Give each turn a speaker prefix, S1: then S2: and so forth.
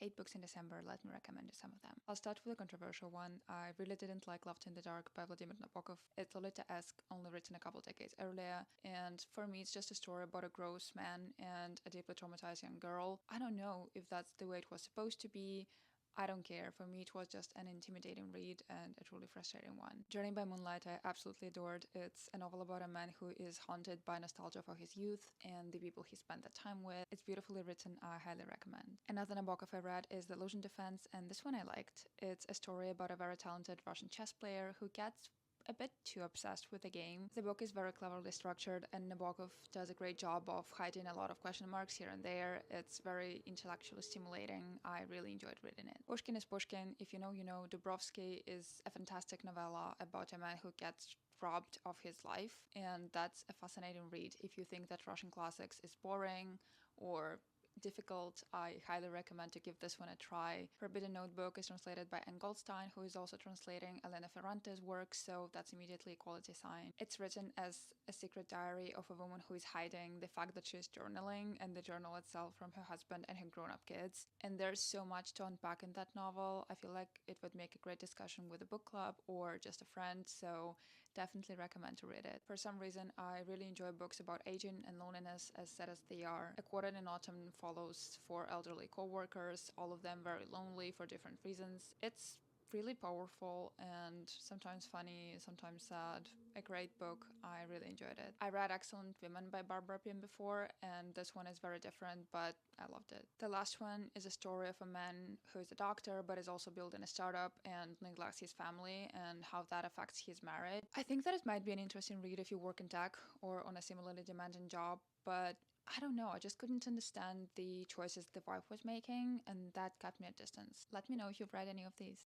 S1: 8 books in December, let me recommend you some of them. I'll start with a controversial one. I really didn't like Left in the Dark by Vladimir Nabokov. It's Lolita-esque, only written a couple decades earlier, and for me it's just a story about a gross man and a deeply traumatized young girl. I don't know if that's the way it was supposed to be. I don't care. For me, it was just an intimidating read and a truly frustrating one. Journey by Moonlight, I absolutely adored. It's a novel about a man who is haunted by nostalgia for his youth and the people he spent that time with. It's beautifully written. I highly recommend. Another Nabokov I read is The Illusion Defense, and this one I liked. It's a story about a very talented Russian chess player who gets a bit too obsessed with the game. The book is very cleverly structured, and Nabokov does a great job of hiding a lot of question marks here and there. It's very intellectually stimulating. I really enjoyed reading it. Pushkin is Pushkin. If you know, you know. Dubrovsky is a fantastic novella about a man who gets robbed of his life, and that's a fascinating read. If you think that Russian classics is boring or difficult, I highly recommend to give this one a try. Forbidden Notebook is translated by Anne Goldstein, who is also translating Elena Ferrante's work, so that's immediately a quality sign. It's written as a secret diary of a woman who is hiding the fact that she's journaling and the journal itself from her husband and her grown-up kids. And there's so much to unpack in that novel. I feel like it would make a great discussion with a book club or just a friend, so definitely recommend to read it. For some reason, I really enjoy books about aging and loneliness, as sad as they are. A Quarter in Autumn follows four elderly co-workers, all of them very lonely for different reasons. It's really powerful and sometimes funny, sometimes sad. A great book. I really enjoyed it. I read Excellent Women by Barbara Pym before, and this one is very different, but I loved it. The last one is a story of a man who is a doctor but is also building a startup and neglects his family and how that affects his marriage. I think that it might be an interesting read if you work in tech or on a similarly demanding job, but I don't know, I just couldn't understand the choices the wife was making, and that kept me at distance. Let me know if you've read any of these.